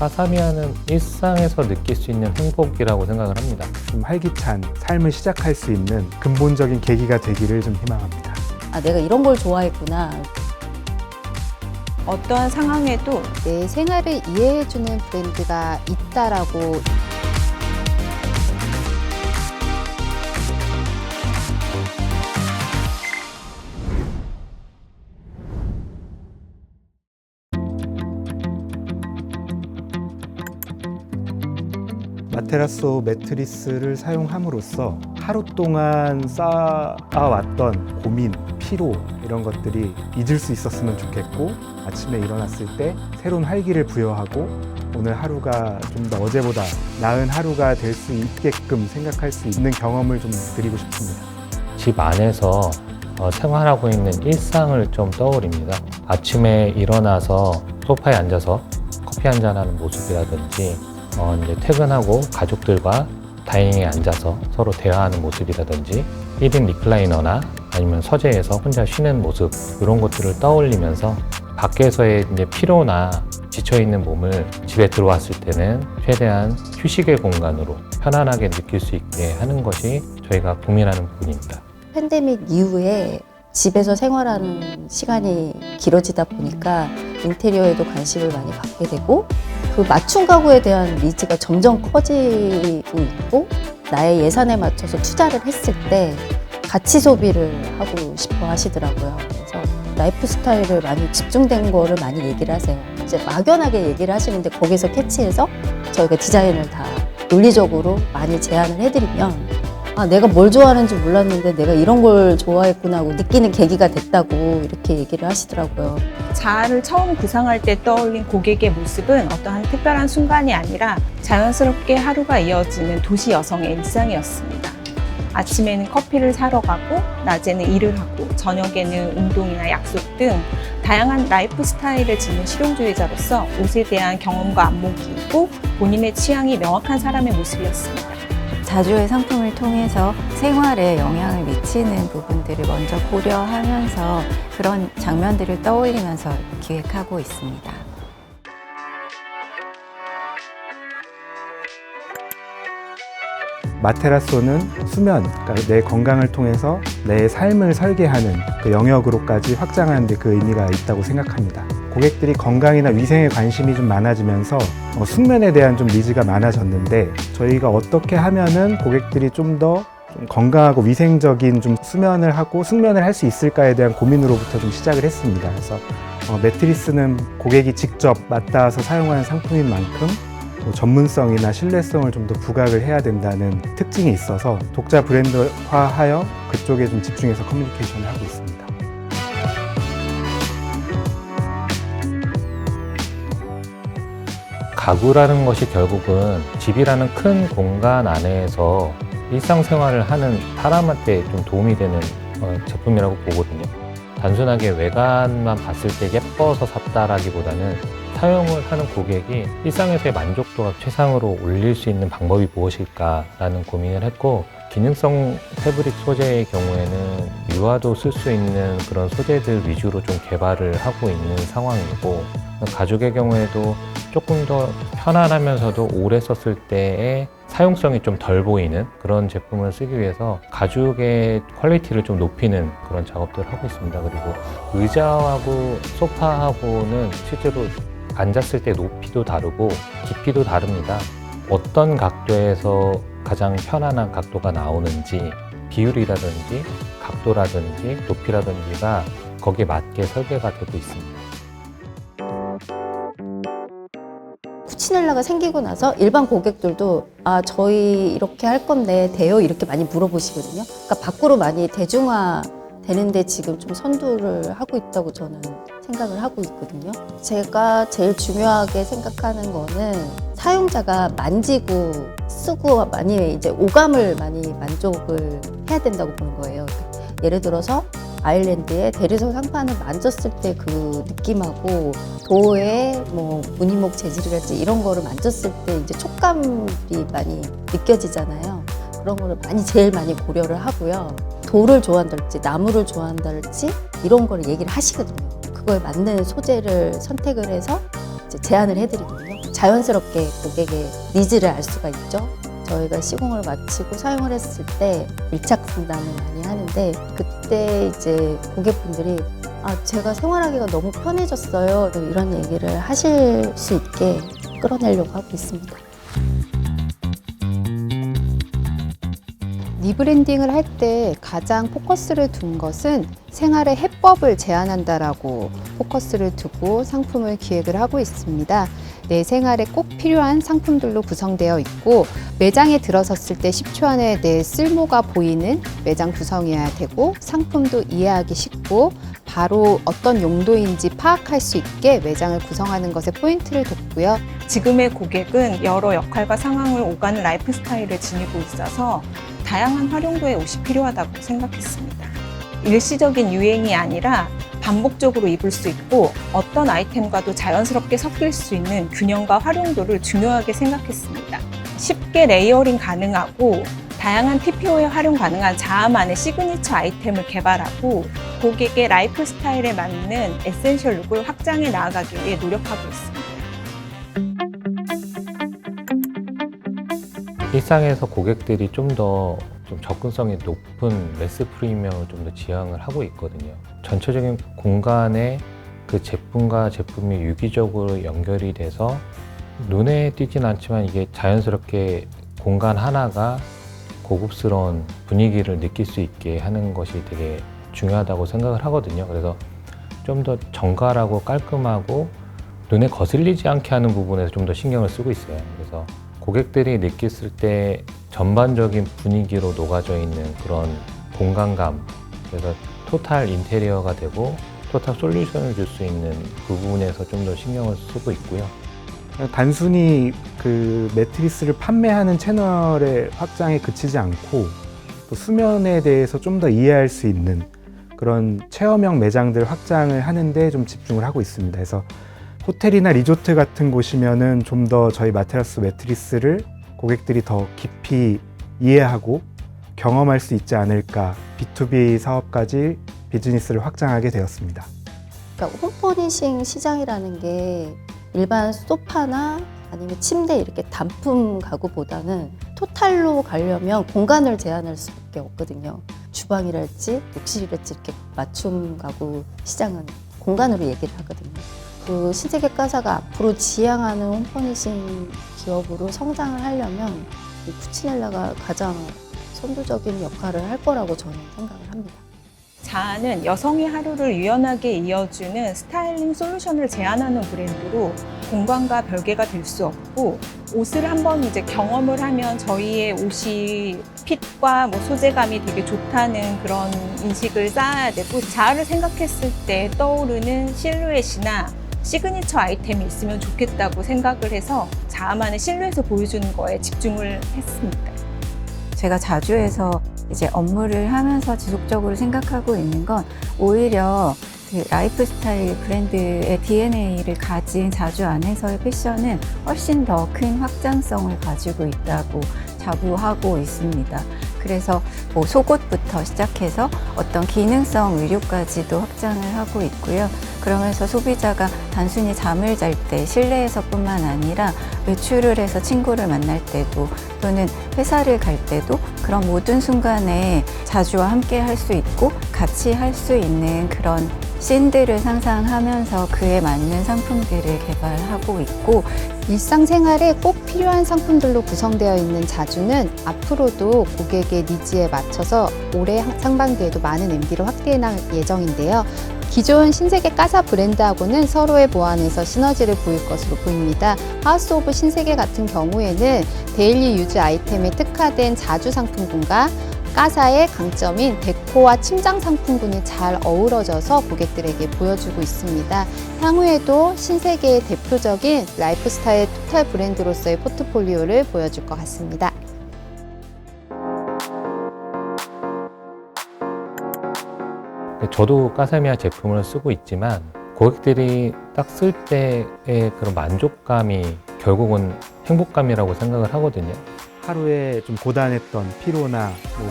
사사미야는 일상에서 느낄 수 있는 행복이라고 생각을 합니다. 좀 활기찬 삶을 시작할 수 있는 근본적인 계기가 되기를 좀 희망합니다. 아, 내가 이런 걸 좋아했구나. 어떠한 상황에도 내 생활을 이해해주는 브랜드가 있다라고. 마테라소 매트리스를 사용함으로써 하루 동안 쌓아왔던 고민, 피로 이런 것들이 잊을 수 있었으면 좋겠고, 아침에 일어났을 때 새로운 활기를 부여하고 오늘 하루가 좀 더 어제보다 나은 하루가 될 수 있게끔 생각할 수 있는 경험을 좀 드리고 싶습니다. 집 안에서 생활하고 있는 일상을 좀 떠올립니다. 아침에 일어나서 소파에 앉아서 커피 한잔하는 모습이라든지 이제 퇴근하고 가족들과 다이닝에 앉아서 서로 대화하는 모습이라든지 1인 리클라이너나 아니면 서재에서 혼자 쉬는 모습, 이런 것들을 떠올리면서 밖에서의 이제 피로나 지쳐있는 몸을 집에 들어왔을 때는 최대한 휴식의 공간으로 편안하게 느낄 수 있게 하는 것이 저희가 고민하는 부분입니다. 팬데믹 이후에 집에서 생활하는 시간이 길어지다 보니까 인테리어에도 관심을 많이 갖게 되고, 그 맞춤 가구에 대한 니즈가 점점 커지고 있고, 나의 예산에 맞춰서 투자를 했을 때 가치 소비를 하고 싶어 하시더라고요. 그래서 라이프 스타일을 많이 집중된 거를 많이 얘기를 하세요. 이제 막연하게 얘기를 하시는데 거기서 캐치해서 저희가 디자인을 다 논리적으로 많이 제안을 해드리면, 아, 내가 뭘 좋아하는지 몰랐는데 내가 이런 걸 좋아했구나 하고 느끼는 계기가 됐다고 이렇게 얘기를 하시더라고요. 자아를 처음 구상할 때 떠올린 고객의 모습은 어떠한 특별한 순간이 아니라 자연스럽게 하루가 이어지는 도시 여성의 일상이었습니다. 아침에는 커피를 사러 가고, 낮에는 일을 하고, 저녁에는 운동이나 약속 등 다양한 라이프 스타일을 지닌 실용주의자로서 옷에 대한 경험과 안목이 있고 본인의 취향이 명확한 사람의 모습이었습니다. 자주의 상품을 통해서 생활에 영향을 미치는 부분들을 먼저 고려하면서 그런 장면들을 떠올리면서 기획하고 있습니다. 마테라소는 수면, 그러니까 내 건강을 통해서 내 삶을 설계하는 그 영역으로까지 확장하는 데 그 의미가 있다고 생각합니다. 고객들이 건강이나 위생에 관심이 좀 많아지면서 숙면에 대한 좀 니즈가 많아졌는데, 저희가 어떻게 하면은 고객들이 좀 더 건강하고 위생적인 좀 수면을 하고 숙면을 할 수 있을까에 대한 고민으로부터 좀 시작을 했습니다. 그래서 매트리스는 고객이 직접 맡아서 사용하는 상품인 만큼 전문성이나 신뢰성을 좀 더 부각을 해야 된다는 특징이 있어서 독자 브랜드화하여 그쪽에 좀 집중해서 커뮤니케이션을 하고 있습니다. 가구라는 것이 결국은 집이라는 큰 공간 안에서 일상생활을 하는 사람한테 좀 도움이 되는 제품이라고 보거든요. 단순하게 외관만 봤을 때 예뻐서 샀다라기보다는 사용을 하는 고객이 일상에서의 만족도가 최상으로 올릴 수 있는 방법이 무엇일까라는 고민을 했고, 기능성 패브릭 소재의 경우에는 유화도 쓸 수 있는 그런 소재들 위주로 좀 개발을 하고 있는 상황이고, 가죽의 경우에도 조금 더 편안하면서도 오래 썼을 때의 사용성이 좀 덜 보이는 그런 제품을 쓰기 위해서 가죽의 퀄리티를 좀 높이는 그런 작업들을 하고 있습니다. 그리고 의자하고 소파하고는 실제로 앉았을 때 높이도 다르고 깊이도 다릅니다. 어떤 각도에서 가장 편안한 각도가 나오는지, 비율이라든지 각도라든지 높이라든지가 거기에 맞게 설계가 되고 있습니다. 쿠치넬라가 생기고 나서 일반 고객들도 아, 저희 이렇게 할 건데 돼요? 이렇게 많이 물어보시거든요. 그러니까 밖으로 많이 대중화 되는데 지금 좀 선두를 하고 있다고 저는 생각을 하고 있거든요. 제가 제일 중요하게 생각하는 거는 사용자가 만지고 쓰고 많이 이제 오감을 많이 만족을 해야 된다고 보는 거예요. 예를 들어서 아일랜드의 대리석 상판을 만졌을 때 그 느낌하고 도어의 뭐 무늬목 재질이랄지 이런 거를 만졌을 때 이제 촉감이 많이 느껴지잖아요. 그런 거를 제일 많이 고려를 하고요. 돌을 좋아한다랄지 나무를 좋아한다랄지 이런 거를 얘기를 하시거든요. 그거에 맞는 소재를 선택을 해서 이제 제안을 해드리거든요. 자연스럽게 고객의 니즈를 알 수가 있죠. 저희가 시공을 마치고 사용을 했을 때 밀착 상담을 많이 하는데 그때 이제 고객분들이 제가 생활하기가 너무 편해졌어요. 이런 얘기를 하실 수 있게 끌어내려고 하고 있습니다. 리브랜딩을 할 때 가장 포커스를 둔 것은 생활의 해법을 제안한다라고 포커스를 두고 상품을 기획을 하고 있습니다. 내 생활에 꼭 필요한 상품들로 구성되어 있고 매장에 들어섰을 때 10초 안에 내 쓸모가 보이는 매장 구성이어야 되고 상품도 이해하기 쉽고 바로 어떤 용도인지 파악할 수 있게 매장을 구성하는 것에 포인트를 뒀고요. 지금의 고객은 여러 역할과 상황을 오가는 라이프 스타일을 지니고 있어서 다양한 활용도의 옷이 필요하다고 생각했습니다. 일시적인 유행이 아니라 반복적으로 입을 수 있고 어떤 아이템과도 자연스럽게 섞일 수 있는 균형과 활용도를 중요하게 생각했습니다. 쉽게 레이어링 가능하고 다양한 TPO에 활용 가능한 자아만의 시그니처 아이템을 개발하고 고객의 라이프 스타일에 맞는 에센셜 룩을 확장해 나아가기 위해 노력하고 있습니다. 일상에서 고객들이 좀 더 접근성이 높은 매스 프리미엄을 좀 더 지향을 하고 있거든요. 전체적인 공간에 그 제품과 제품이 유기적으로 연결이 돼서 눈에 띄진 않지만 이게 자연스럽게 공간 하나가 고급스러운 분위기를 느낄 수 있게 하는 것이 되게 중요하다고 생각을 하거든요. 그래서 좀 더 정갈하고 깔끔하고 눈에 거슬리지 않게 하는 부분에서 좀 더 신경을 쓰고 있어요. 그래서 고객들이 느꼈을 때 전반적인 분위기로 녹아져 있는 그런 공간감, 그래서 토탈 인테리어가 되고 토탈 솔루션을 줄 수 있는 그 부분에서 좀 더 신경을 쓰고 있고요. 단순히 그 매트리스를 판매하는 채널의 확장에 그치지 않고 또 수면에 대해서 좀 더 이해할 수 있는 그런 체험형 매장들 확장을 하는데 좀 집중을 하고 있습니다. 그래서 호텔이나 리조트 같은 곳이면은 좀 더 저희 마테라스 매트리스를 고객들이 더 깊이 이해하고 경험할 수 있지 않을까, B2B 사업까지 비즈니스를 확장하게 되었습니다. 그러니까 홈퍼니싱 시장이라는 게 일반 소파나 아니면 침대 이렇게 단품 가구보다는 토탈로 가려면 공간을 제한할 수밖에 없거든요. 주방이랄지 욕실이랄지 이렇게 맞춤 가구 시장은 공간으로 얘기를 하거든요. 그 신세계 가사가 앞으로 지향하는 홈퍼니싱 기업으로 성장을 하려면 이 쿠치넬라가 가장 선두적인 역할을 할 거라고 저는 생각을 합니다. 자아는 여성의 하루를 유연하게 이어주는 스타일링 솔루션을 제안하는 브랜드로 공간과 별개가 될 수 없고 옷을 한번 이제 경험을 하면 저희의 옷이 핏과 소재감이 되게 좋다는 그런 인식을 쌓아야 되고 자아를 생각했을 때 떠오르는 실루엣이나 시그니처 아이템이 있으면 좋겠다고 생각을 해서 자아만의 실루엣을 보여주는 거에 집중을 했습니다. 제가 자주에서 이제 업무를 하면서 지속적으로 생각하고 있는 건 오히려 그 라이프 스타일 브랜드의 DNA를 가진 자주 안에서의 패션은 훨씬 더 큰 확장성을 가지고 있다고 자부하고 있습니다. 그래서 속옷부터 시작해서 어떤 기능성 의류까지도 확장을 하고 있고요. 그러면서 소비자가 단순히 잠을 잘 때 실내에서뿐만 아니라 외출을 해서 친구를 만날 때도 또는 회사를 갈 때도 그런 모든 순간에 자주와 함께 할 수 있고 같이 할 수 있는 그런 씬들을 상상하면서 그에 맞는 상품들을 개발하고 있고 일상생활에 꼭 필요한 상품들로 구성되어 있는 자주는 앞으로도 고객의 니즈에 맞춰서 올해 상반기에도 많은 MD를 확대해 나갈 예정인데요. 기존 신세계 까사 브랜드하고는 서로의 보완에서 시너지를 보일 것으로 보입니다. 하우스 오브 신세계 같은 경우에는 데일리 유즈 아이템에 특화된 자주 상품군과 까사의 강점인 데코와 침장 상품군이 잘 어우러져서 고객들에게 보여주고 있습니다. 향후에도 신세계의 대표적인 라이프스타일 토탈 브랜드로서의 포트폴리오를 보여줄 것 같습니다. 저도 까사미아 제품을 쓰고 있지만 고객들이 딱 쓸 때의 그런 만족감이 결국은 행복감이라고 생각을 하거든요. 하루에 좀 고단했던 피로나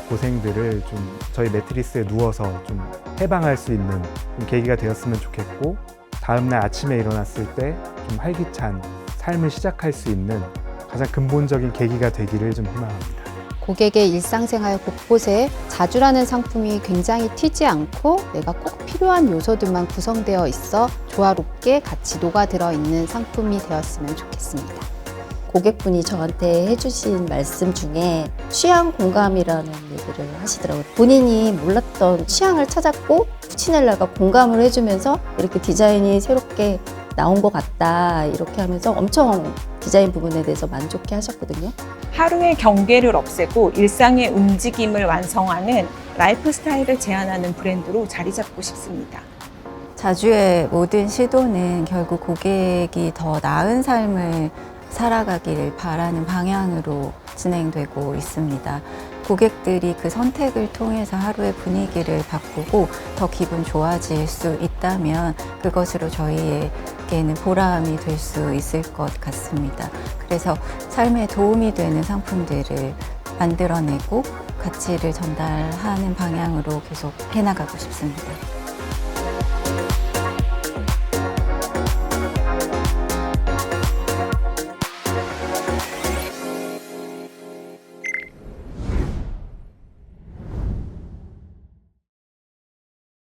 고생들을 좀 저희 매트리스에 누워서 좀 해방할 수 있는 좀 계기가 되었으면 좋겠고 다음날 아침에 일어났을 때 좀 활기찬 삶을 시작할 수 있는 가장 근본적인 계기가 되기를 좀 희망합니다. 고객의 일상생활 곳곳에 자주라는 상품이 굉장히 튀지 않고 내가 꼭 필요한 요소들만 구성되어 있어 조화롭게 같이 녹아들어 있는 상품이 되었으면 좋겠습니다. 고객분이 저한테 해주신 말씀 중에 취향 공감이라는 얘기를 하시더라고요. 본인이 몰랐던 취향을 찾았고 쿠치넬라가 공감을 해주면서 이렇게 디자인이 새롭게 나온 것 같다 이렇게 하면서 엄청 디자인 부분에 대해서 만족해 하셨거든요. 하루의 경계를 없애고 일상의 움직임을 완성하는 라이프 스타일을 제안하는 브랜드로 자리 잡고 싶습니다. 자주의 모든 시도는 결국 고객이 더 나은 삶을 살아가기를 바라는 방향으로 진행되고 있습니다. 고객들이 그 선택을 통해서 하루의 분위기를 바꾸고 더 기분 좋아질 수 있다면 그것으로 저희에게는 보람이 될 수 있을 것 같습니다. 그래서 삶에 도움이 되는 상품들을 만들어내고 가치를 전달하는 방향으로 계속 해나가고 싶습니다.